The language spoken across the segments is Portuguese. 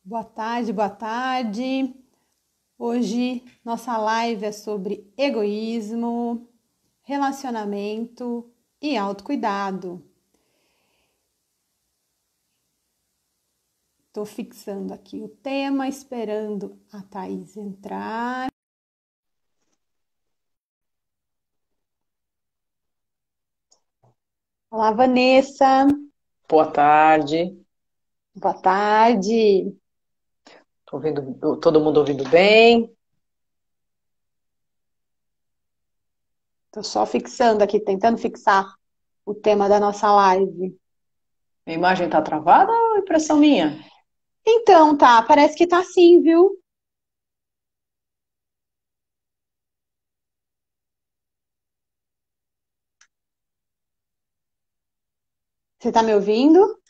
Boa tarde, boa tarde. Hoje nossa live é sobre egoísmo, relacionamento e autocuidado. Estou fixando aqui o tema, esperando a Thaís entrar. Olá, Vanessa. Boa tarde. Boa tarde. Tô ouvindo, todo mundo ouvindo bem? Estou só fixando aqui, tentando fixar o tema da nossa live. Minha imagem tá travada ou é impressão minha? Então, tá, parece que tá assim, viu? Você tá me ouvindo?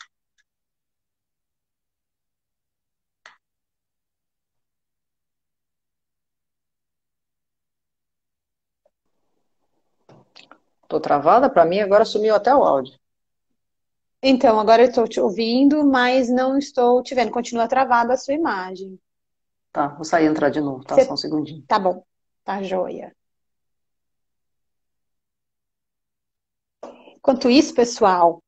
Tô travada? Pra mim agora sumiu até o áudio. Então, agora eu estou te ouvindo, mas não estou te vendo. Continua travada a sua imagem. Tá, vou sair e entrar de novo, tá? Só um Você... segundinho. Tá bom, tá joia. Enquanto isso, pessoal,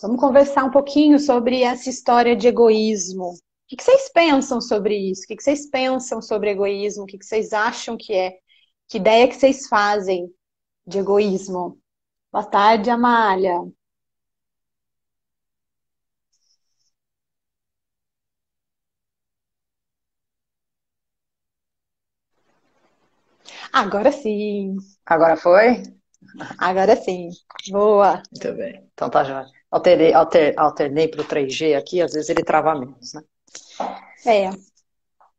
vamos conversar um pouquinho sobre essa história de egoísmo. O que que vocês pensam sobre isso? O que que vocês pensam sobre egoísmo? O que que vocês acham que é? Que ideia que vocês fazem de egoísmo? Boa tarde, Amália. Agora sim, Agora foi? agora sim. Boa. Muito bem. Então tá já. Alternei pro 3G aqui, às vezes ele trava menos, né? É,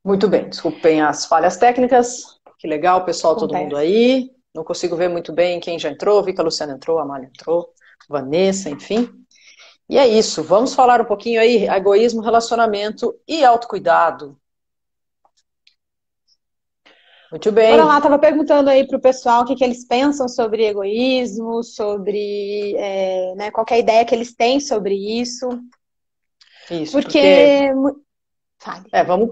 Muito bem, desculpem as falhas técnicas. Que legal, pessoal, todo mundo acontece. aí. Não consigo ver muito bem quem já entrou. Vi que a Luciana entrou, a Amália entrou, Vanessa, enfim. E é isso, vamos falar um pouquinho aí, egoísmo, relacionamento e autocuidado. Muito Bora lá, bem, estava perguntando aí para o pessoal o que que eles pensam sobre egoísmo, sobre né, qual que é a ideia que eles têm sobre isso, isso, porque porque... Fale.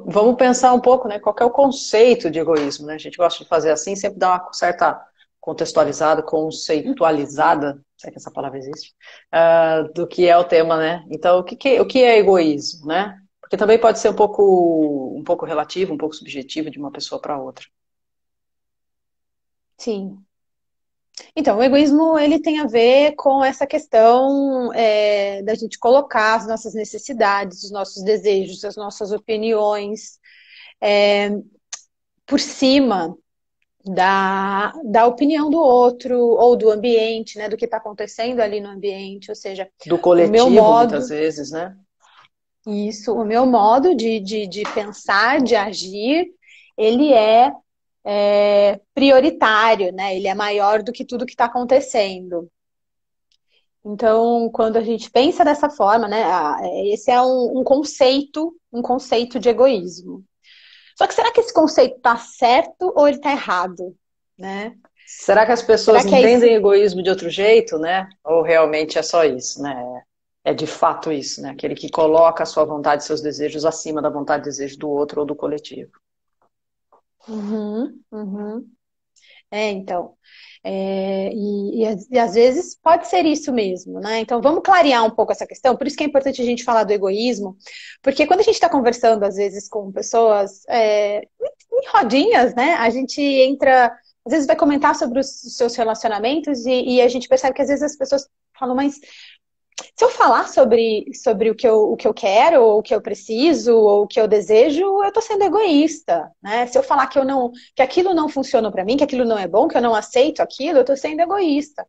vamos pensar um pouco, né, qual que é o conceito de egoísmo, né? A gente gosta de fazer assim, sempre dar uma certa contextualizada, conceitualizada, se é que essa palavra existe, do que é o tema, né? Então, o que é egoísmo, né? Porque também pode ser um pouco relativo, um pouco subjetivo de uma pessoa para outra. Sim. Então, o egoísmo ele tem a ver com essa questão da gente colocar as nossas necessidades, os nossos desejos, as nossas opiniões por cima da opinião do outro ou do ambiente, né, do que está acontecendo ali no ambiente, ou seja, Do o meu coletivo, muitas modo. vezes, né? Isso, o meu modo de pensar, de agir, ele prioritário, né? Ele é maior do que tudo que está acontecendo. Então, quando a gente pensa dessa forma, né? Esse é um conceito de egoísmo. Só que será que esse conceito está certo ou ele está errado, né? Será que as Será pessoas que é esse? entendem egoísmo de outro jeito, né? Ou realmente é só isso, né? É de fato isso, né? Aquele que coloca a sua vontade e seus desejos acima da vontade e desejo do outro ou do coletivo. Uhum, uhum. Então. E às vezes pode ser isso mesmo, né? Então vamos clarear um pouco essa questão. Por isso que é importante a gente falar do egoísmo, porque quando a gente está conversando, às vezes, com pessoas em rodinhas, né? A gente entra, às vezes vai comentar sobre os seus relacionamentos e a gente percebe que às vezes as pessoas falam, mas se eu falar sobre o que eu quero, ou o que eu preciso, ou o que eu desejo, eu tô sendo egoísta, né? Se eu falar que eu não, que aquilo não funciona para mim, que aquilo não é bom, que eu não aceito aquilo, eu tô sendo egoísta.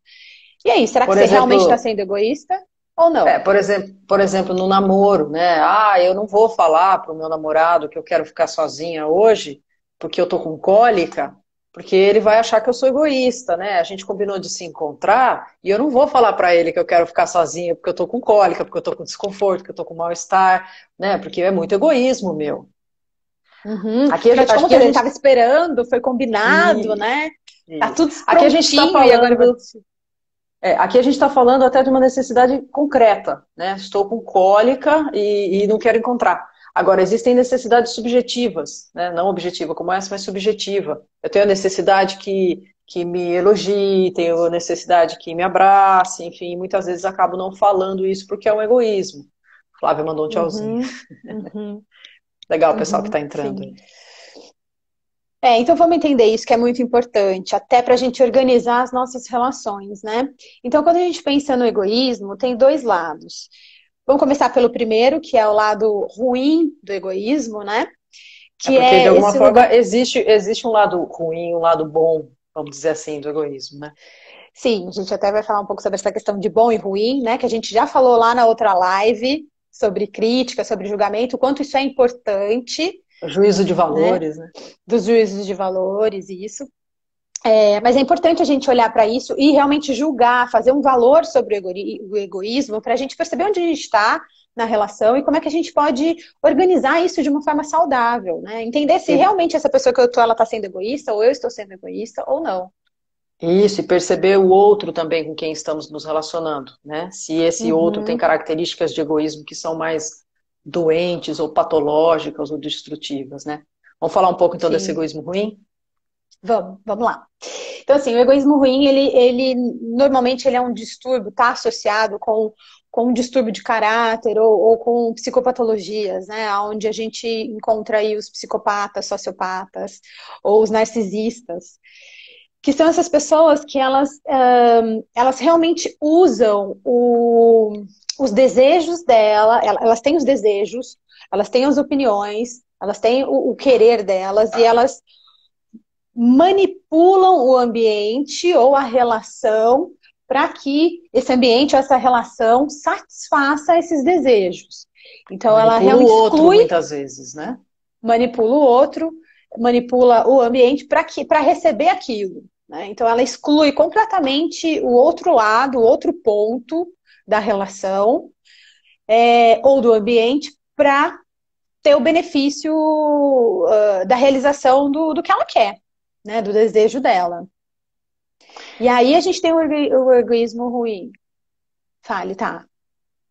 E aí, será que Por você realmente está exemplo, sendo egoísta ou não? por exemplo, no namoro, né? Ah, eu não vou falar pro meu namorado que eu quero ficar sozinha hoje, porque eu tô com cólica, porque ele vai achar que eu sou egoísta, né? A gente combinou de se encontrar e eu não vou falar para ele que eu quero ficar sozinha porque eu tô com cólica, porque eu tô com desconforto, porque eu tô com mal-estar, né? Porque é muito egoísmo meu. Uhum. Aqui, Afinal de acho que contas, a ele gente. estava esperando, foi combinado, e- né? Tá Isso. tudo Aqui a gente está prontinho e agora vai. falando. Aqui a gente está falando até de uma necessidade concreta, né? Estou com cólica e não quero encontrar. Agora, existem necessidades subjetivas, né? Não objetiva como essa, mas subjetiva. Eu tenho a necessidade que me elogie, tenho a necessidade que me abrace, enfim, muitas vezes acabo não falando isso porque é um egoísmo. Flávia mandou um tchauzinho. Uhum, uhum, Legal o pessoal que uhum, está entrando sim. aí. Então vamos entender isso que é muito importante, até para a gente organizar as nossas relações, né? Então, quando a gente pensa no egoísmo, tem dois lados. Vamos começar pelo primeiro, que é o lado ruim do egoísmo, né? É Que porque, de é alguma esse forma, lugar. existe um lado ruim, um lado bom, vamos dizer assim, do egoísmo, né? Sim, a gente até vai falar um pouco sobre essa questão de bom e ruim, né? Que a gente já falou lá na outra live sobre crítica, sobre julgamento, o quanto isso é importante, Juízo de né? valores, né? Dos juízos de valores e isso. Mas é importante a gente olhar para isso e realmente julgar, fazer um valor sobre o egoísmo, para a gente perceber onde a gente está na relação e como é que a gente pode organizar isso de uma forma saudável, né? Entender se E, realmente essa pessoa que eu tô, ela está sendo egoísta, ou eu estou sendo egoísta, ou não. isso, e perceber o outro também com quem estamos nos relacionando, né? Se esse outro tem Uhum, características de egoísmo que são mais doentes ou patológicas ou destrutivas, né? Vamos falar um pouco então desse sim. egoísmo ruim? Vamos lá. Então, assim, o egoísmo ruim, ele normalmente ele é um distúrbio, está associado com um distúrbio de caráter ou com psicopatologias, né? Onde a gente encontra aí os psicopatas, sociopatas ou os narcisistas, que são essas pessoas que elas realmente usam os desejos dela, elas têm os desejos, elas têm as opiniões, elas têm o querer delas e elas manipulam o ambiente ou a relação para que esse ambiente ou essa relação satisfaça esses desejos. Então, ela Manipula o realmente outro exclui, muitas vezes, né? manipula o outro, manipula o ambiente para receber aquilo. Né? Então, ela exclui completamente o outro lado, o outro ponto da relação ou do ambiente para ter o benefício da realização do que ela quer, né? Do desejo dela. E aí a gente tem o egoísmo ruim. Fale, tá.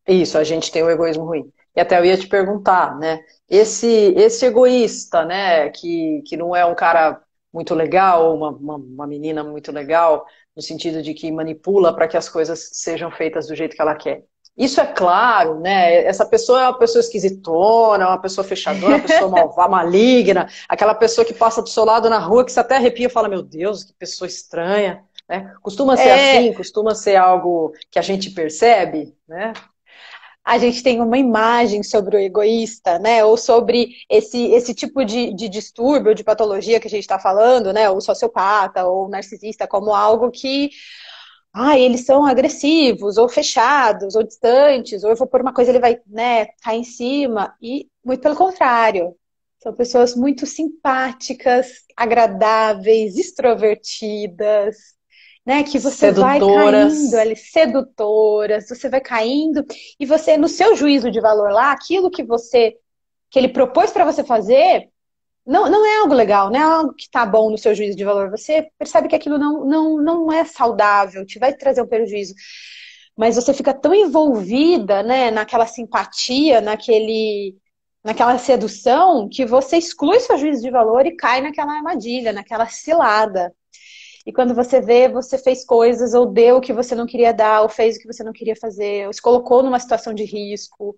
Isso, a gente tem o egoísmo ruim. E até eu ia te perguntar, né? Esse egoísta, né? Que não é um cara muito legal, ou uma menina muito legal, no sentido de que manipula para que as coisas sejam feitas do jeito que ela quer. Isso é claro, né? Essa pessoa é uma pessoa esquisitona, uma pessoa fechadona, uma pessoa malvada, maligna, aquela pessoa que passa do seu lado na rua que você até arrepia e fala, meu Deus, que pessoa estranha, né? Costuma ser assim, É, costuma ser algo que a gente percebe, né? a gente tem uma imagem sobre o egoísta, né? Ou sobre esse tipo de distúrbio, de patologia que a gente está falando, né? O sociopata ou o narcisista, como algo que eles são agressivos, ou fechados, ou distantes, ou eu vou pôr uma coisa, ele vai, né, cair em cima. E muito pelo contrário. São pessoas muito simpáticas, agradáveis, extrovertidas, né? Que você vai caindo Sedutoras. ali, sedutoras, você vai caindo, e você, no seu juízo de valor lá, aquilo que ele propôs para você fazer, não é algo legal, não é algo que tá bom no seu juízo de valor. Você percebe que aquilo não é saudável, te vai trazer um prejuízo. Mas você fica tão envolvida, né, naquela simpatia, naquela sedução, que você exclui seu juízo de valor e cai naquela armadilha, naquela cilada. E quando você vê, você fez coisas, ou deu o que você não queria dar, ou fez o que você não queria fazer, ou se colocou numa situação de risco.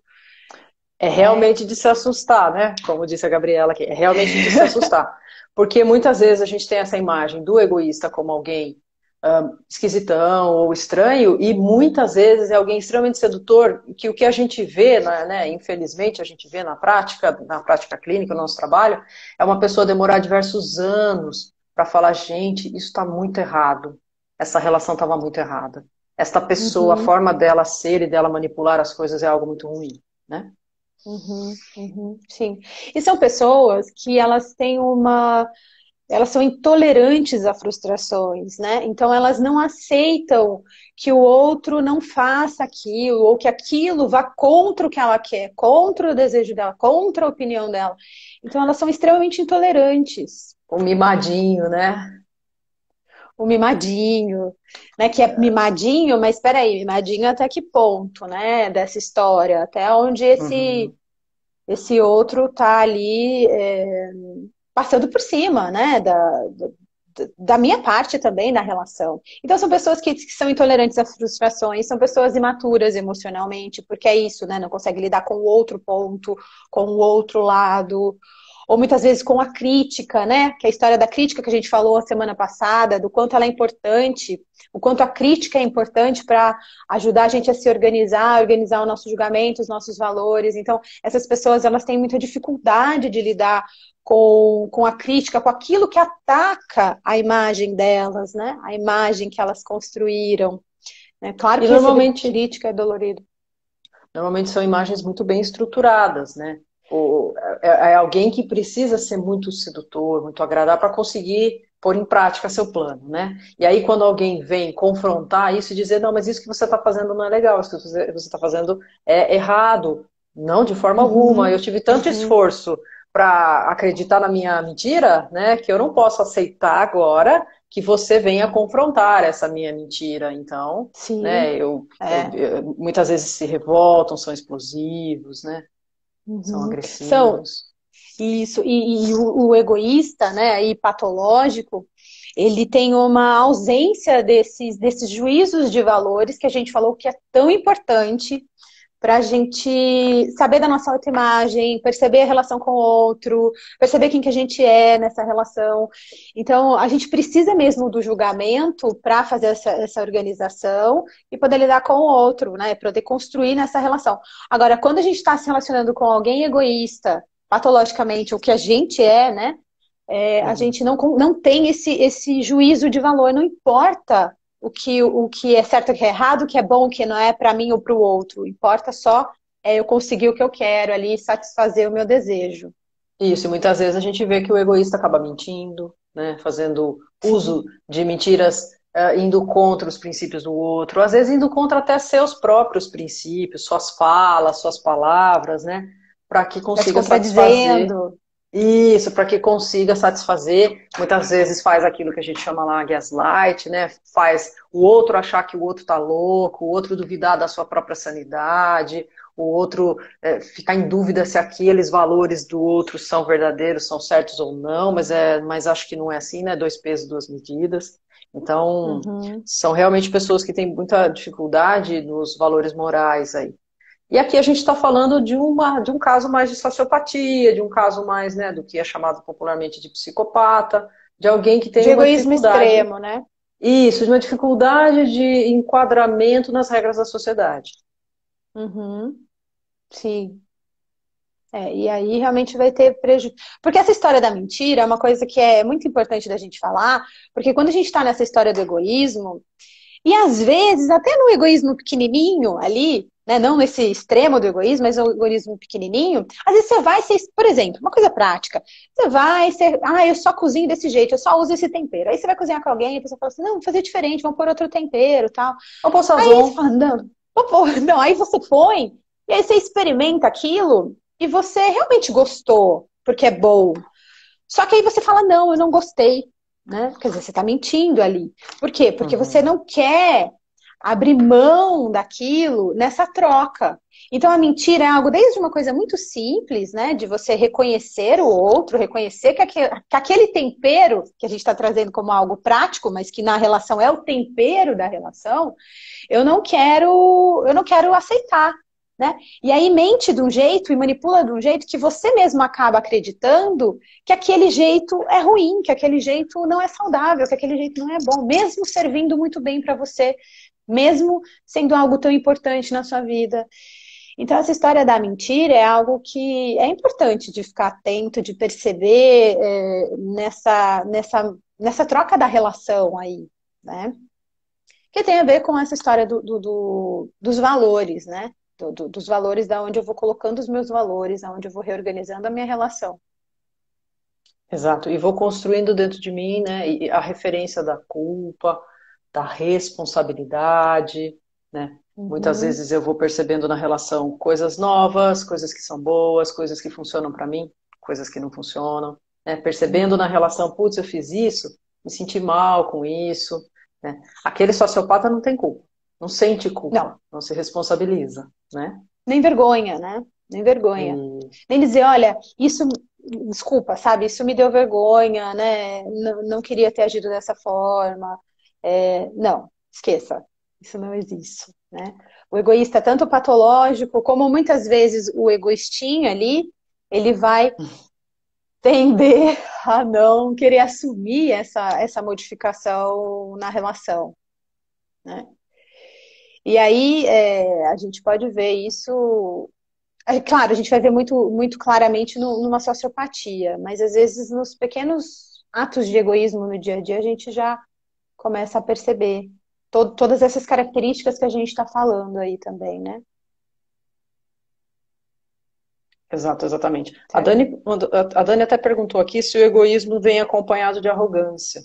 É realmente de se assustar, né? Como disse a Gabriela aqui, é realmente de se assustar. Porque muitas vezes a gente tem essa imagem do egoísta como alguém esquisitão ou estranho, e muitas vezes é alguém extremamente sedutor, que o que a gente vê, né, infelizmente, a gente vê na prática clínica, no nosso trabalho, é uma pessoa demorar diversos anos para falar, gente, isso está muito errado. Essa relação estava muito errada. Esta pessoa, a Uhum, forma dela ser e dela manipular as coisas é algo muito ruim, né? sim. E são pessoas que elas são intolerantes a frustrações, né? Então elas não aceitam que o outro não faça aquilo, ou que aquilo vá contra o que ela quer, contra o desejo dela, contra a opinião dela. Então elas são extremamente intolerantes. O mimadinho, né? O mimadinho, né? Que é mimadinho, mas espera aí, mimadinho até que ponto, né? Dessa história, até onde esse Uhum. esse outro tá ali passando por cima, né, da minha parte também na relação. Então, são pessoas que são intolerantes a frustrações, são pessoas imaturas emocionalmente, porque é isso, né? Não consegue lidar com o outro ponto, com o outro lado, ou muitas vezes com a crítica, né? Que é a história da crítica que a gente falou a semana passada, do quanto ela é importante, o quanto a crítica é importante para ajudar a gente a se organizar o nosso julgamento, os nossos valores. Então, essas pessoas, elas têm muita dificuldade de lidar com a crítica, com aquilo que ataca a imagem delas, né? A imagem que elas construíram. Né? Claro E que receber normalmente, crítica é dolorido. normalmente são imagens muito bem estruturadas, né? É alguém que precisa ser muito sedutor, muito agradável para conseguir pôr em prática seu plano, né? E aí quando alguém vem confrontar isso e dizer, não, mas isso que você está fazendo não é legal, isso que você está fazendo é errado. Não, de forma alguma. Eu Uhum, tive tanto uhum. esforço para acreditar na minha mentira, né, que eu não posso aceitar agora que você venha confrontar essa minha mentira. Então, né, Sim, é. muitas vezes se revoltam, são explosivos, né? São Uhum. São agressivos. isso, e o egoísta, né, e patológico, ele tem uma ausência desses juízos de valores que a gente falou que é tão importante para a gente saber da nossa autoimagem, perceber a relação com o outro, perceber quem que a gente é nessa relação. Então, a gente precisa mesmo do julgamento para fazer essa organização e poder lidar com o outro, né? Poder construir nessa relação. Agora, quando a gente está se relacionando com alguém egoísta, patologicamente, o que a gente é, né? A Uhum. gente não tem esse juízo de valor, não importa o que é certo, o que é errado, o que é bom, o que não é para mim ou para o outro. Importa só eu conseguir o que eu quero ali, satisfazer o meu desejo. Isso, e muitas vezes a gente vê que o egoísta acaba mentindo, né, fazendo uso de mentiras, indo contra os princípios do outro, às vezes indo contra até seus próprios princípios, suas falas, suas palavras, né, para que Vai se consiga satisfazer. contradizendo. Isso, para que consiga satisfazer, muitas vezes faz aquilo que a gente chama lá gaslight, né? Faz o outro achar que o outro tá louco, o outro duvidar da sua própria sanidade, o outro ficar em dúvida se aqueles valores do outro são verdadeiros, são certos ou não, mas acho que não é assim, né? Dois pesos, duas medidas. Então, Uhum. são realmente pessoas que têm muita dificuldade nos valores morais aí. E aqui a gente está falando de um caso mais de sociopatia, de um caso mais, né, do que é chamado popularmente de psicopata, de alguém que De tem uma egoísmo dificuldade, extremo, né? isso, de uma dificuldade de enquadramento nas regras da sociedade. Uhum. Sim. E aí realmente vai ter prejuízo. Porque essa história da mentira é uma coisa que é muito importante da gente falar, porque quando a gente está nessa história do egoísmo, e às vezes, até no egoísmo pequenininho ali, né, não nesse extremo do egoísmo, mas o egoísmo pequenininho, às vezes você vai ser, por exemplo, uma coisa prática, você vai ser, eu só cozinho desse jeito, eu só uso esse tempero. Aí você vai cozinhar com alguém e a pessoa fala assim, não, vou fazer diferente, vamos pôr outro tempero, tal. Vamos pôr Aí você sazon. fala, não, vou pôr, não, aí você põe, e aí você experimenta aquilo e você realmente gostou, porque é bom. Só que aí você fala, não, eu não gostei, né? Quer dizer, você está mentindo ali. Por quê? Porque você Uhum. não quer abrir mão daquilo nessa troca. Então a mentira é algo desde uma coisa muito simples, né? De você reconhecer o outro, reconhecer que aquele tempero que a gente está trazendo como algo prático, mas que na relação é o tempero da relação, eu não quero aceitar. Né? E aí mente de um jeito e manipula de um jeito que você mesmo acaba acreditando que aquele jeito é ruim, que aquele jeito não é saudável, que aquele jeito não é bom, mesmo servindo muito bem para você, mesmo sendo algo tão importante na sua vida. Então, essa história da mentira é algo que é importante de ficar atento, de perceber nessa troca da relação aí, né? Que tem a ver com essa história dos valores, né? Dos valores, da onde eu vou colocando os meus valores, aonde eu vou reorganizando a minha relação. Exato. E vou construindo dentro de mim, né, e a referência da culpa, da responsabilidade, né? Muitas Uhum, vezes eu vou percebendo na relação coisas novas, coisas que são boas, coisas que funcionam para mim, coisas que não funcionam, né? Percebendo na uhum. relação, putz, eu fiz isso, me senti mal com isso, né? Aquele sociopata não tem culpa, não sente Não, culpa, não se responsabiliza, né? nem vergonha, né? nem vergonha. Hum. Nem dizer, olha, isso, desculpa, sabe, isso me deu vergonha, né? Não queria ter agido dessa forma. Não, esqueça, isso não existe, né? O egoísta, tanto patológico, como muitas vezes o egoístinho ali, ele vai tender a não querer assumir essa modificação na relação, né? E aí a gente pode ver isso. Claro, a gente vai ver muito claramente numa sociopatia, mas às vezes nos pequenos atos de egoísmo no dia a dia a gente já começa a perceber todas essas características que a gente está falando aí também, né? Exato, exatamente. Certo. A Dani até perguntou aqui se o egoísmo vem acompanhado de arrogância.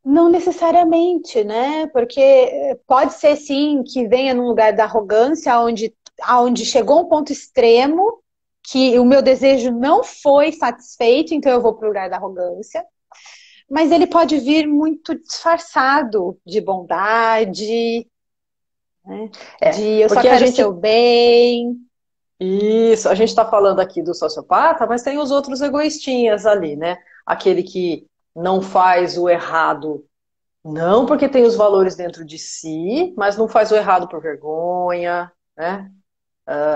Não necessariamente, né? Porque pode ser sim que venha num lugar da arrogância, onde chegou um ponto extremo que o meu desejo não foi satisfeito, então eu vou para o lugar da arrogância. Mas ele pode vir muito disfarçado de bondade, né? De eu só Porque a quero o seu gente, bem. isso, a gente está falando aqui do sociopata, mas tem os outros egoístinhas ali, né? Aquele que não faz o errado, não porque tem os valores dentro de si, mas não faz o errado por vergonha, né?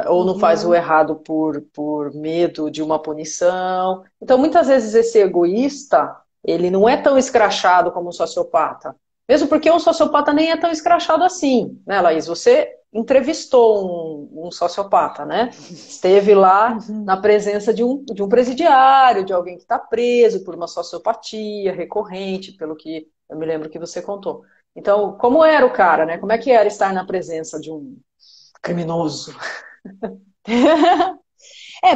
Ou não faz o Uhum, errado por medo de uma punição. Então, muitas vezes, esse egoísta, ele não é tão escrachado como um sociopata. Mesmo porque um sociopata nem é tão escrachado assim, né, Laís? Você entrevistou um sociopata, né? Esteve lá uhum. na presença de um presidiário, de alguém que está preso por uma sociopatia recorrente, pelo que eu me lembro que você contou. Então, como era o cara, né? Como é que era estar na presença de um criminoso?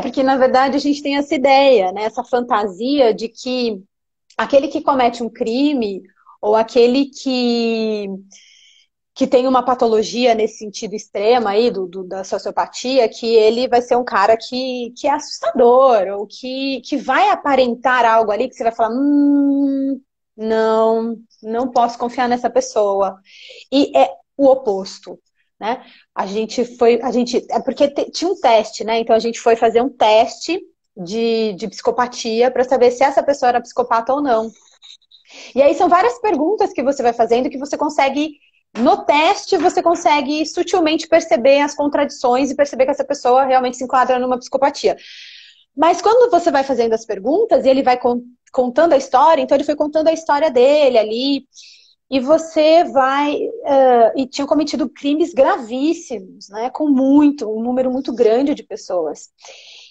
Porque na verdade a gente tem essa ideia, né? Essa fantasia de que aquele que comete um crime ou aquele que tem uma patologia nesse sentido extremo aí da sociopatia, que ele vai ser um cara que é assustador, ou que vai aparentar algo ali que você vai falar, não posso confiar nessa pessoa. E é o oposto, né? É porque tinha um teste, né? Então a gente foi fazer um teste de psicopatia para saber se essa pessoa era psicopata ou não. E aí são várias perguntas que você vai fazendo que você consegue, no teste, você consegue sutilmente perceber as contradições e perceber que essa pessoa realmente se enquadra numa psicopatia. Mas quando você vai fazendo as perguntas e ele vai contando a história, então ele foi contando a história dele ali, e você vai. E tinham cometido crimes gravíssimos, né? Com um número muito grande de pessoas.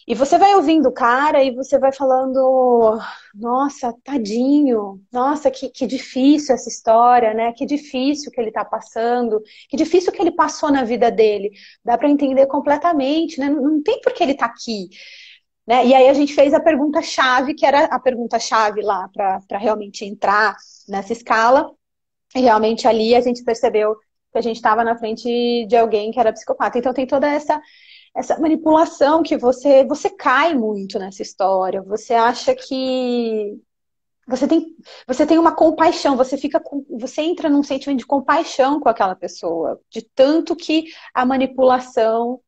E você vai ouvindo o cara e você vai falando, nossa, tadinho, nossa, que difícil essa história, né? Que difícil que ele tá passando, que difícil que ele passou na vida dele. Dá para entender completamente, né? Não tem por que ele tá aqui, né? E aí a gente fez a pergunta-chave, que era a pergunta-chave lá para realmente entrar nessa escala. E realmente ali a gente percebeu que a gente estava na frente de alguém que era psicopata. Então tem toda essa manipulação que você cai muito nessa história. Você acha que você tem, você tem uma compaixão, você entra num sentimento de compaixão com aquela pessoa, de tanto que a manipulação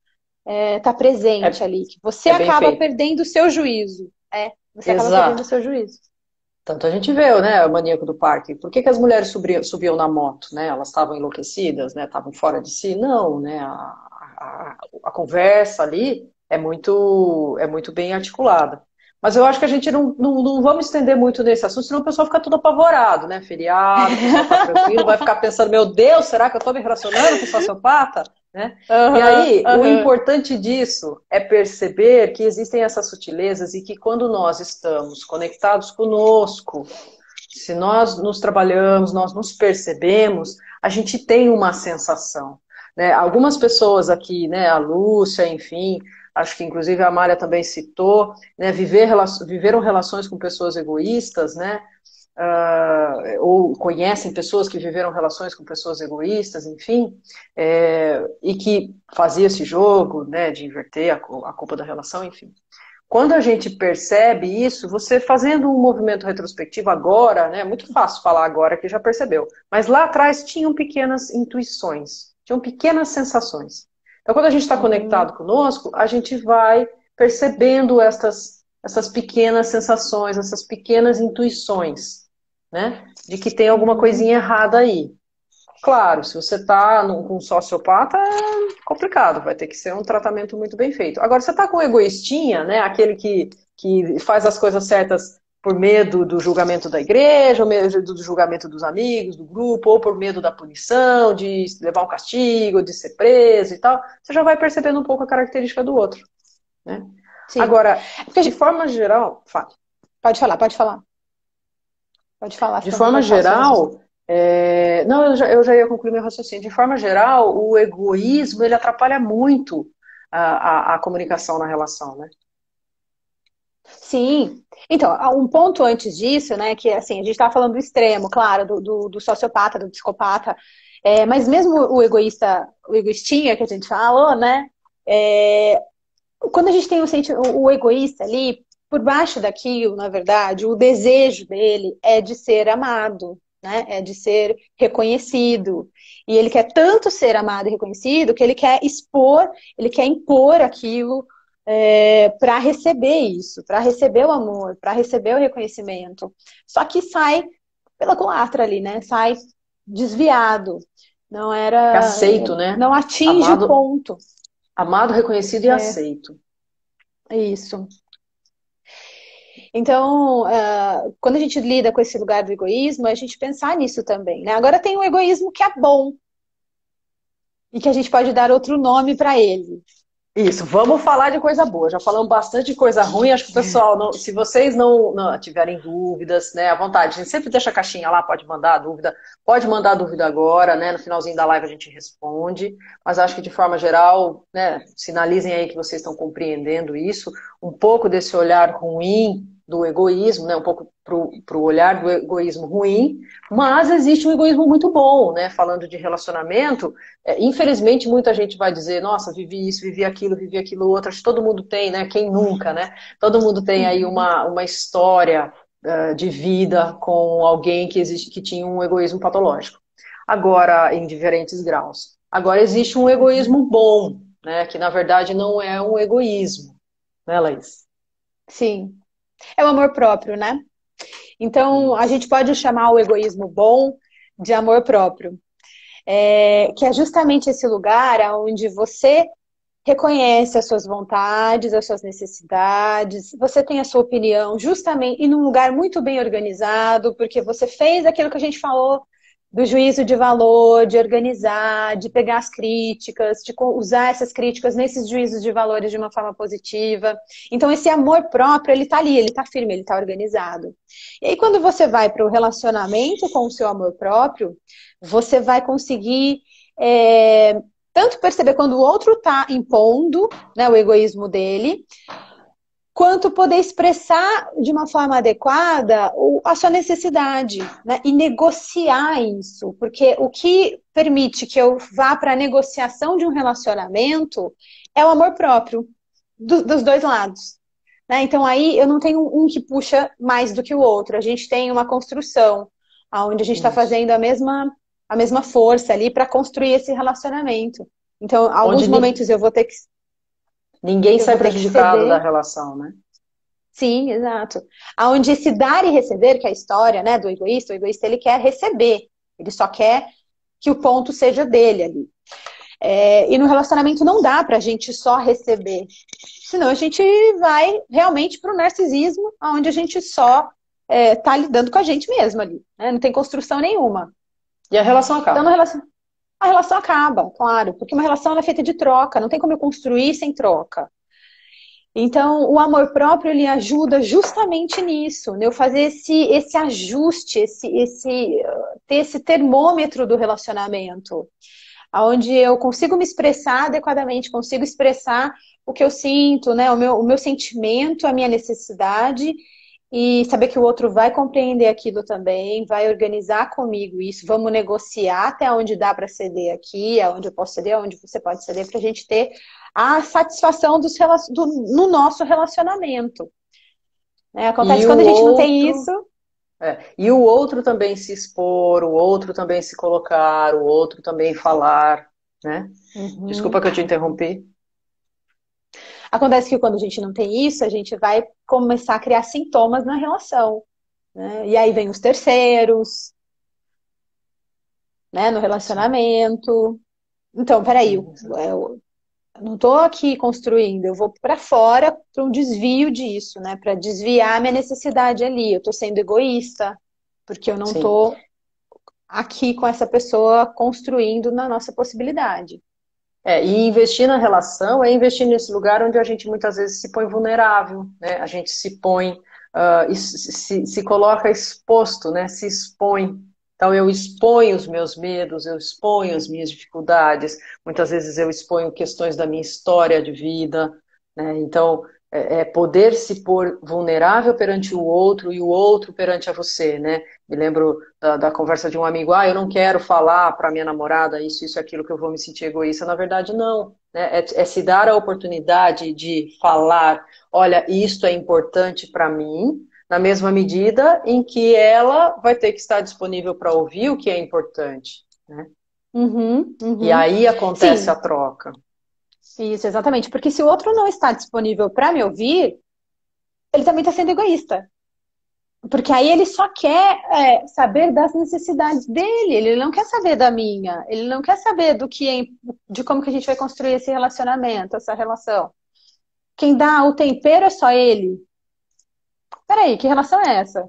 está presente É, ali, que você é bem acaba feito. perdendo o seu juízo. Você acaba perdendo o Exato. seu juízo. Tanto a gente vê, né, o maníaco do parque. Por que as mulheres subiam na moto, né? Elas estavam enlouquecidas, né? Estavam fora de si? Não, né? A conversa ali é muito bem articulada. Mas eu acho que a gente não vamos estender muito nesse assunto, senão o pessoal fica todo apavorado, né? Feriado, o pessoal tá tranquilo, vai ficar pensando, meu Deus, será que eu tô me relacionando com sociopata? Né? E Aham, aí, o aham. importante disso é perceber que existem essas sutilezas e que quando nós estamos conectados conosco, se nós nos trabalhamos, nós nos percebemos, a gente tem uma sensação. Né? Algumas pessoas aqui, né, a Lúcia, enfim, acho que inclusive a Amália também citou, né, viveram relações com pessoas egoístas, né? Ou conhecem pessoas que viveram relações com pessoas egoístas, enfim, e que fazia esse jogo, né, de inverter a culpa da relação, enfim. Quando a gente percebe isso, você fazendo um movimento retrospectivo agora, né, é muito fácil falar agora que já percebeu, mas lá atrás tinham pequenas intuições, tinham pequenas sensações. Então, quando a gente está conectado conosco, a gente vai percebendo essas pequenas sensações, essas pequenas intuições, né? De que tem alguma coisinha errada aí. Claro, se você está com um sociopata, é complicado, vai ter que ser um tratamento muito bem feito. Agora, você está com um egoístinha, né? Aquele que faz as coisas certas por medo do julgamento da igreja, ou medo do julgamento dos amigos, do grupo, ou por medo da punição, de levar um castigo, de ser preso e tal, você já vai percebendo um pouco a característica do outro, né? Sim. Agora, de forma geral, fala. Pode falar, pode falar. Pode falar, De senão eu vou forma cortar o seu raciocínio. geral, não, eu já ia concluir meu raciocínio. De forma geral, o egoísmo ele atrapalha muito a comunicação na relação, né? Sim. Então, um ponto antes disso, né, que assim, a gente estava falando do extremo, claro, do sociopata, do psicopata, mas mesmo o egoísta, o egoístinha que a gente falou, né, é, quando a gente tem o egoísta ali, por baixo daquilo, na verdade, o desejo dele é de ser amado, né, é de ser reconhecido. E ele quer tanto ser amado e reconhecido que ele quer expor, ele quer impor aquilo para receber isso, para receber o amor, para receber o reconhecimento. Só que sai pela culatra ali, né? Sai desviado. Não É era, aceito, né? não atinge o Amado, ponto. amado, reconhecido e É aceito. isso. Então, quando a gente lida com esse lugar do egoísmo, a gente pensar nisso também, né? Agora tem o egoísmo que é bom e que a gente pode dar outro nome para ele. Isso, vamos falar de coisa boa. Já falamos bastante de coisa ruim. Acho que o pessoal, se vocês não tiverem dúvidas, né, à vontade, a gente sempre deixa a caixinha lá, pode mandar a dúvida agora, né? No finalzinho da live a gente responde. Mas acho que de forma geral, né, sinalizem aí que vocês estão compreendendo isso, um pouco desse olhar ruim do egoísmo, né, um pouco pro olhar do egoísmo ruim, mas existe um egoísmo muito bom, né? Falando de relacionamento. Infelizmente, muita gente vai dizer, nossa, vivi isso, vivi aquilo outro. Acho que todo mundo tem, né? Quem nunca, né? Todo mundo tem aí uma história de vida com alguém que tinha um egoísmo patológico. Agora, em diferentes graus. Agora, existe um egoísmo bom, né? Que na verdade não é um egoísmo, né, Laís? Sim. É o amor próprio, né? Então, a Isso. gente pode chamar o egoísmo bom de amor próprio. Que é justamente esse lugar onde você reconhece as suas vontades, as suas necessidades, você tem a sua opinião justamente e num lugar muito bem organizado, porque você fez aquilo que a gente falou do juízo de valor, de organizar, de pegar as críticas, de usar essas críticas nesses juízos de valores de uma forma positiva. Então, esse amor próprio, ele tá ali, ele tá firme, ele tá organizado. E aí, quando você vai para o relacionamento com o seu amor próprio, você vai conseguir tanto perceber quando o outro está impondo, né, o egoísmo dele, quanto poder expressar de uma forma adequada a sua necessidade, né, e negociar isso, porque o que permite que eu vá para a negociação de um relacionamento é o amor próprio dos dois lados. Né? Então aí eu não tenho um que puxa mais do que o outro, a gente tem uma construção onde a gente está Isso. fazendo a mesma força ali para construir esse relacionamento. Então, em Onde alguns momentos ninguém eu sai vou ter que prejudicado da ceder. relação, né? Sim, exato. Aonde esse dar e receber, que é a história, né, do egoísta, o egoísta ele quer receber, ele só quer que o ponto seja dele ali. E no relacionamento não dá pra gente só receber, senão a gente vai realmente pro narcisismo, onde a gente só tá lidando com a gente mesmo ali, né? Não tem construção nenhuma. E a relação Então, acaba. a relação acaba, claro, porque uma relação ela é feita de troca, não tem como eu construir sem troca. Então, o amor próprio, ele ajuda justamente nisso, né? Eu fazer esse ajuste, ter esse termômetro do relacionamento, onde eu consigo me expressar adequadamente, consigo expressar o que eu sinto, né? O meu sentimento, a minha necessidade, e saber que o outro vai compreender aquilo também, vai organizar comigo isso, vamos negociar até onde dá para ceder aqui, aonde eu posso ceder, aonde você pode ceder, para a gente ter a satisfação no nosso relacionamento. Né? Acontece E que o quando a gente não tem outro isso, E o outro também se expor, o outro também se colocar, o outro também falar. né? Uhum. Desculpa que eu te interrompi. Acontece que quando a gente não tem isso, a gente vai começar a criar sintomas na relação, né? E aí vem os terceiros, né, no Sim. relacionamento. Então, peraí, eu não estou aqui construindo, eu vou para fora para um desvio disso, né? Para desviar a minha necessidade ali. Eu estou sendo egoísta, porque eu não Sim. estou aqui com essa pessoa construindo na nossa possibilidade. E investir na relação é investir nesse lugar onde a gente muitas vezes se põe vulnerável, né? A gente se põe, se coloca exposto, né? Se expõe. Então eu exponho os meus medos, eu exponho as minhas dificuldades, muitas vezes eu exponho questões da minha história de vida, né? Então é poder se pôr vulnerável perante o outro e o outro perante a você, né? Me lembro da conversa de um amigo, eu não quero falar para minha namorada isso, aquilo, que eu vou me sentir egoísta. Na verdade, não. Né? É se dar a oportunidade de falar, olha, isto é importante para mim, na mesma medida em que ela vai ter que estar disponível para ouvir o que é importante. Né? Uhum, E uhum. aí acontece a Sim, troca. isso, exatamente. Porque se o outro não está disponível para me ouvir, ele também está sendo egoísta. Porque aí ele só quer saber das necessidades dele, ele não quer saber da minha, ele não quer saber do que de como que a gente vai construir esse relacionamento, essa relação. Quem dá o tempero é só ele. Peraí, que relação é essa?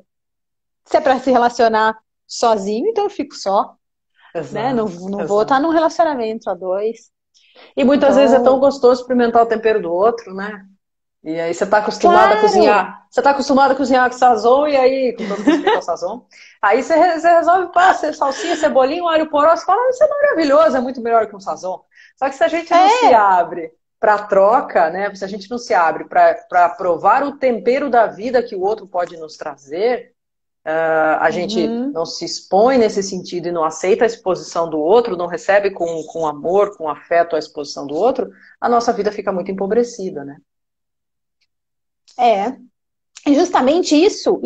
Se é para se relacionar sozinho, então eu fico só, né? Não, Exato, não vou estar exato. num relacionamento a dois. E muitas vezes é tão Então, gostoso experimentar o tempero do outro, né? E aí você está acostumada a claro, cozinhar, você está acostumada a cozinhar com sazon, e aí, com todo respeito ao sazon, aí você resolve, pá, salsinha, cebolinha, um alho poró, você fala, isso é maravilhoso, é muito melhor que um sazon. Só que se a gente não se é. abre para troca, né? Se a gente não se abre para provar o tempero da vida que o outro pode nos trazer, a gente Uhum. não se expõe nesse sentido e não aceita a exposição do outro, não recebe com amor, com afeto a exposição do outro, a nossa vida fica muito empobrecida, né? É. E justamente isso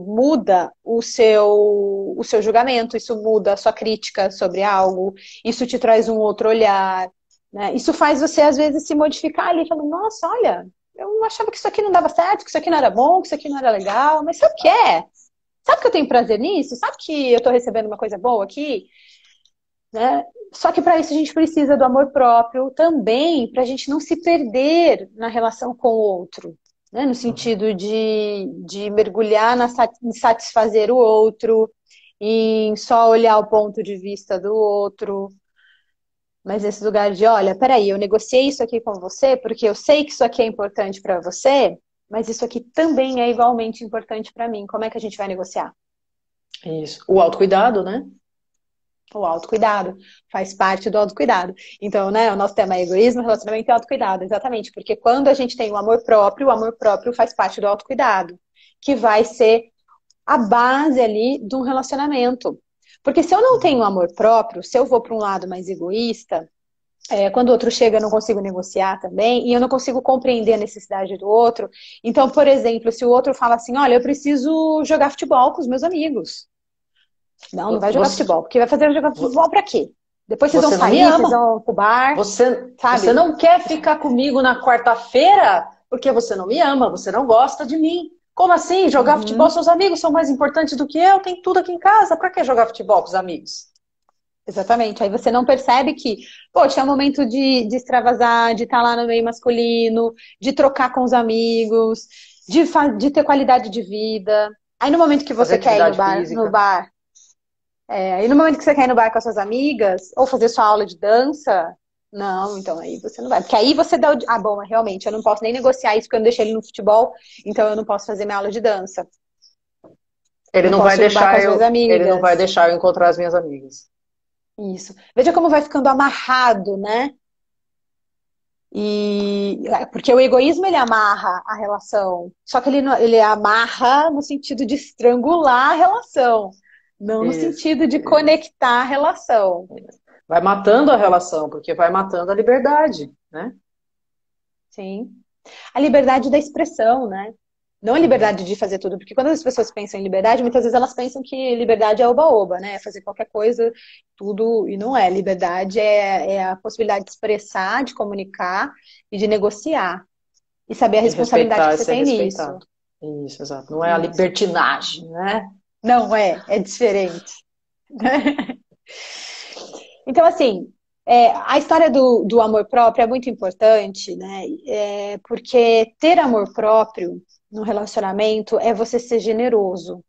muda o seu julgamento, isso muda a sua crítica sobre algo, isso te traz um outro olhar, né? Isso faz você, às vezes, se modificar ali, falando, nossa, olha, eu achava que isso aqui não dava certo, que isso aqui não era bom, que isso aqui não era legal, mas sabe o que é? Sabe que eu tenho prazer nisso? Sabe que eu estou recebendo uma coisa boa aqui? Né? Só que para isso a gente precisa do amor próprio também, para a gente não se perder na relação com o outro, né? No sentido de mergulhar em satisfazer o outro, em só olhar o ponto de vista do outro, mas esse lugar de, olha, peraí, eu negociei isso aqui com você porque eu sei que isso aqui é importante para você, mas isso aqui também é igualmente importante para mim. Como é que a gente vai negociar? Isso. O autocuidado, né? O autocuidado faz parte do autocuidado. Então, né, o nosso tema é egoísmo, relacionamento e autocuidado, exatamente, porque quando a gente tem o amor próprio faz parte do autocuidado, que vai ser a base ali de um relacionamento. Porque se eu não tenho amor próprio, se eu vou para um lado mais egoísta, quando o outro chega, eu não consigo negociar também, e eu não consigo compreender a necessidade do outro. Então, por exemplo, se o outro fala assim, olha, eu preciso jogar futebol com os meus amigos. Não, não vai jogar Você, futebol. Porque vai fazer jogar futebol pra quê? Depois vocês vão você não me sair, vocês ama. vão pro bar, Você sabe? não quer ficar comigo na quarta-feira porque você não me ama, você não gosta de mim. Como assim? Jogar futebol, Uhum, seus amigos são mais importantes do que eu? Tem tudo aqui em casa. Pra que jogar futebol com os amigos? exatamente. Aí você não percebe que, poxa, é um momento de extravasar, de estar lá no meio masculino, de trocar com os amigos, de ter qualidade de vida. Aí no momento que Fazer você quer ir atividade no física. bar, aí no momento que você quer ir no bar com as suas amigas, ou fazer sua aula de dança, não, então aí você não vai. Porque aí você dá o. Ah, bom, realmente, eu não posso nem negociar isso porque eu não deixei ele no futebol, então eu não posso fazer minha aula de dança. Ele Não não vai posso ir no bar com as minhas ele não vai amigas. deixar eu encontrar as minhas amigas. Isso. Veja como vai ficando amarrado, né? E porque o egoísmo ele amarra a relação, só que ele amarra no sentido de estrangular a relação, não no Isso. sentido de conectar a relação. Vai matando a relação, porque vai matando a liberdade, né? Sim. A liberdade da expressão, né? Não a liberdade de fazer tudo, porque quando as pessoas pensam em liberdade, muitas vezes elas pensam que liberdade é oba-oba, né? Fazer qualquer coisa, tudo, e não é. Liberdade é a possibilidade de expressar, de comunicar e de negociar. E saber a E responsabilidade respeitar que e você ser tem nisso. respeitado. Isso, exato. Não é a Isso. libertinagem, né? Não é diferente. Então, assim, a história do amor próprio é muito importante, né? Porque ter amor próprio no relacionamento é você ser generoso,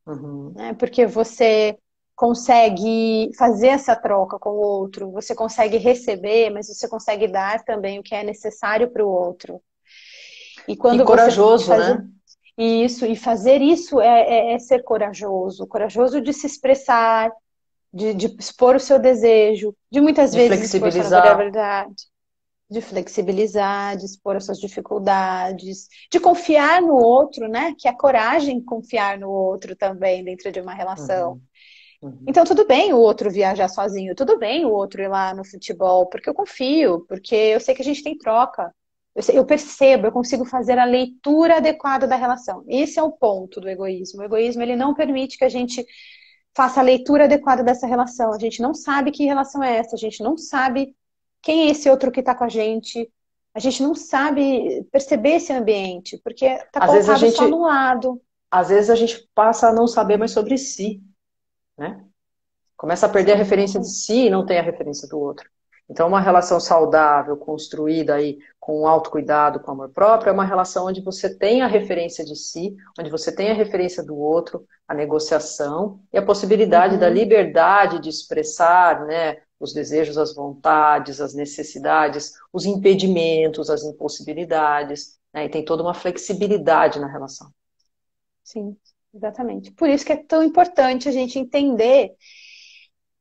Uhum. né? Porque você consegue fazer essa troca com o outro, você consegue receber, mas você consegue dar também o que é necessário para o outro. E E quando você corajoso, faz né? isso, e fazer isso é ser corajoso, corajoso de se expressar, de expor o seu desejo, de muitas De vezes expor sua flexibilizar. verdade, de flexibilizar, de expor as suas dificuldades, de confiar no outro, né? Que é a coragem de confiar no outro também dentro de uma relação. Uhum. Uhum. Então, tudo bem o outro viajar sozinho, tudo bem o outro ir lá no futebol, porque eu confio, porque eu sei que a gente tem troca. Eu percebo, eu consigo fazer a leitura adequada da relação. Esse é o ponto do egoísmo. O egoísmo, ele não permite que a gente faça a leitura adequada dessa relação. A gente não sabe que relação é essa, a gente não sabe quem é esse outro que está com a gente não sabe perceber esse ambiente, porque está Às vezes a colocado só gente, num lado. às vezes a gente passa a não saber mais sobre si, né? Começa a perder a referência de Exatamente. si e não tem a referência do outro. Então, uma relação saudável, construída aí com autocuidado, com amor próprio, é uma relação onde você tem a referência de si, onde você tem a referência do outro, a negociação e a possibilidade da Uhum. liberdade de expressar, né, os desejos, as vontades, as necessidades, os impedimentos, as impossibilidades, né, e tem toda uma flexibilidade na relação. Sim, exatamente. Por isso que é tão importante a gente entender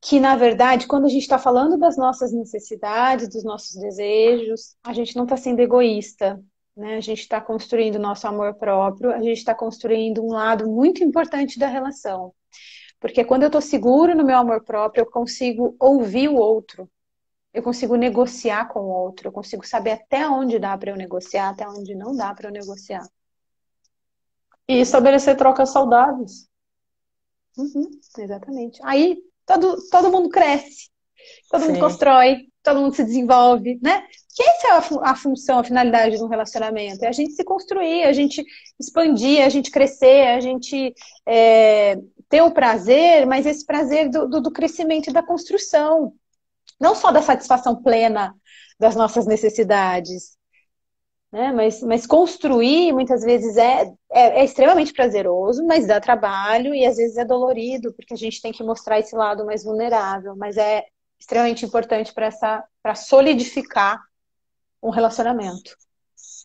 que, na verdade, quando a gente está falando das nossas necessidades, dos nossos desejos, a gente não está sendo egoísta, né? A gente está construindo nosso amor próprio, a gente está construindo um lado muito importante da relação. Porque quando eu estou seguro no meu amor próprio, eu consigo ouvir o outro, eu consigo negociar com o outro, eu consigo saber até onde dá para eu negociar, até onde não dá para eu negociar. E estabelecer trocas saudáveis. Uhum, exatamente. Aí todo mundo cresce, todo mundo Sim. constrói, todo mundo se desenvolve, né? Que essa é a função, a finalidade de um relacionamento, é a gente se construir, a gente expandir, a gente crescer, a gente ter o prazer, mas esse prazer do crescimento e da construção, não só da satisfação plena das nossas necessidades, né? Mas construir muitas vezes é extremamente prazeroso, mas dá trabalho e às vezes é dolorido, porque a gente tem que mostrar esse lado mais vulnerável, mas é extremamente importante para solidificar um relacionamento.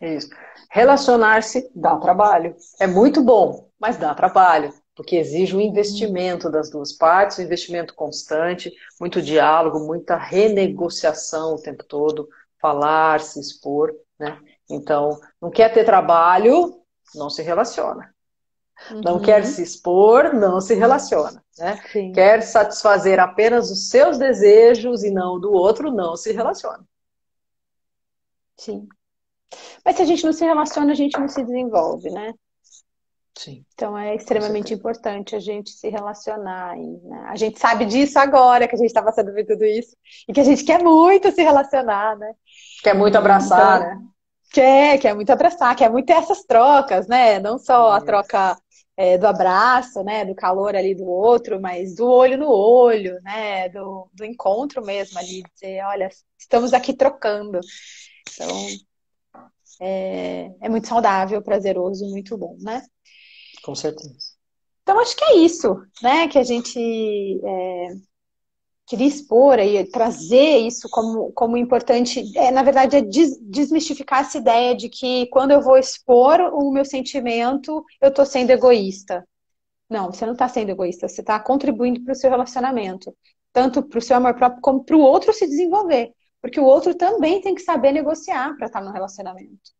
Isso. Relacionar-se dá trabalho. É muito bom, mas dá trabalho, porque exige um Uhum. investimento das duas partes, um investimento constante, muito diálogo, muita renegociação o tempo todo, falar, se expor, né? Então, não quer ter trabalho, não se relaciona. Não quer se Uhum. expor, não se relaciona, né? Sim, Quer satisfazer apenas os seus desejos e não o do outro, não se relaciona. sim. Mas se a gente não se relaciona, a gente não se desenvolve, né? Sim, Então é com extremamente certeza. importante a gente se relacionar. Né? A gente sabe disso agora, que a gente está passando por tudo isso, e que a gente quer muito se relacionar, né? Quer muito E, abraçar, então, né? quer muito abraçar, quer muito ter essas trocas, né? Não só a Isso. troca do abraço, né? Do calor ali do outro, mas do olho no olho, né? Do encontro mesmo ali, dizer, olha, estamos aqui trocando. Então, é muito saudável, prazeroso, muito bom, né? Com certeza. Então, acho que é isso, né? Que a gente queria expor aí, trazer isso como importante. Na verdade, é desmistificar essa ideia de que quando eu vou expor o meu sentimento, eu estou sendo egoísta. Não, você não está sendo egoísta, você está contribuindo para o seu relacionamento, tanto para o seu amor próprio como para o outro se desenvolver. Porque o outro também tem que saber negociar para estar no relacionamento.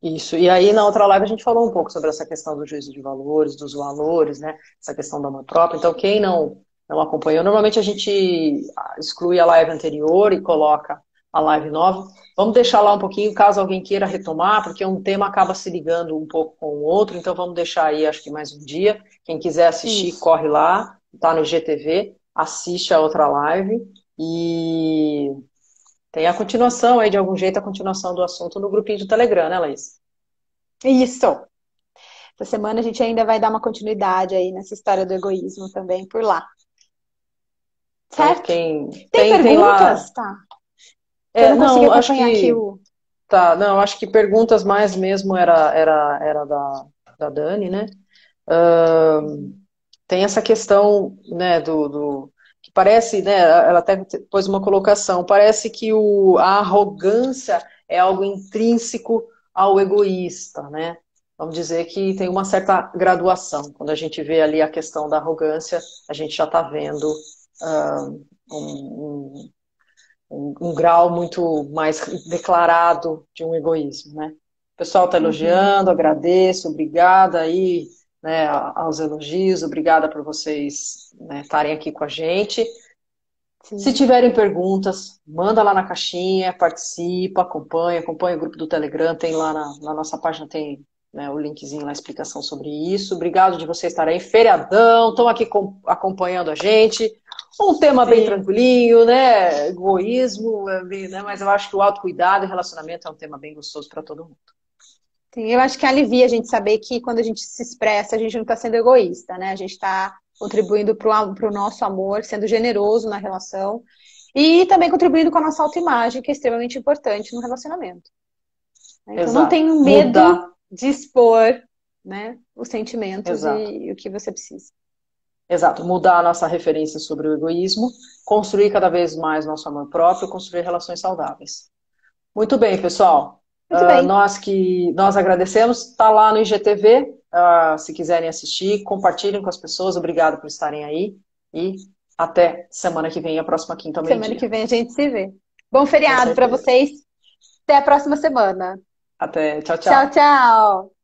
Isso. E aí, na outra live, a gente falou um pouco sobre essa questão do juízo de valores, dos valores, né? Essa questão do amor próprio. Então, quem não acompanhou, normalmente a gente exclui a live anterior e coloca a live nova. Vamos deixar lá um pouquinho, caso alguém queira retomar, porque um tema acaba se ligando um pouco com o outro, então vamos deixar aí, acho que mais um dia. Quem quiser assistir, Isso. corre lá, tá no IGTV, assiste a outra live e tem a continuação aí, de algum jeito, a continuação do assunto no grupinho do Telegram, né, Laís? Isso. Essa semana a gente ainda vai dar uma continuidade aí nessa história do egoísmo também por lá. Então, Certo? quem tem lá. Perguntas? Tá. Eu não consegui Não, acho acompanhar aqui que. o. Tá, não, acho que perguntas mais mesmo era da Dani, né? Tem essa questão, né, que parece, né, ela até pôs uma colocação, parece que a arrogância é algo intrínseco ao egoísta, né? Vamos dizer que tem uma certa graduação. Quando a gente vê ali a questão da arrogância, a gente já está vendo um, um grau muito mais declarado de um egoísmo, né? O pessoal está Uhum. elogiando, agradeço, obrigada aí, né, aos elogios, obrigada por vocês, né, estarem aqui com a gente. Se Sim. tiverem perguntas, manda lá na caixinha, participa, acompanha o grupo do Telegram, tem lá na nossa página, tem, né, o linkzinho lá, a explicação sobre isso. Obrigado de vocês estarem aí, feriadão, estão aqui acompanhando a gente. Um tema bem Sim. tranquilinho, né? Egoísmo, né? Mas eu acho que o autocuidado e relacionamento é um tema bem gostoso para todo mundo. Sim, eu acho que alivia a gente saber que quando a gente se expressa, a gente não está sendo egoísta, né? A gente está contribuindo para o nosso amor, sendo generoso na relação e também contribuindo com a nossa autoimagem, que é extremamente importante no relacionamento. Né? Então, não Exato. tenha medo Mudar. de expor, né, os sentimentos Exato. e o que você precisa. Exato. Mudar a nossa referência sobre o egoísmo, construir cada vez mais nosso amor próprio, construir relações saudáveis. Muito bem, pessoal. Muito bem. Nós agradecemos. Está lá no IGTV. Se quiserem assistir, compartilhem com as pessoas. Obrigado por estarem aí. E até semana que vem, a próxima quinta ao Semana meio-dia. que vem a gente se vê. Bom Com feriado para certeza. vocês. Até a próxima semana. Até. Tchau, Tchau, tchau. tchau.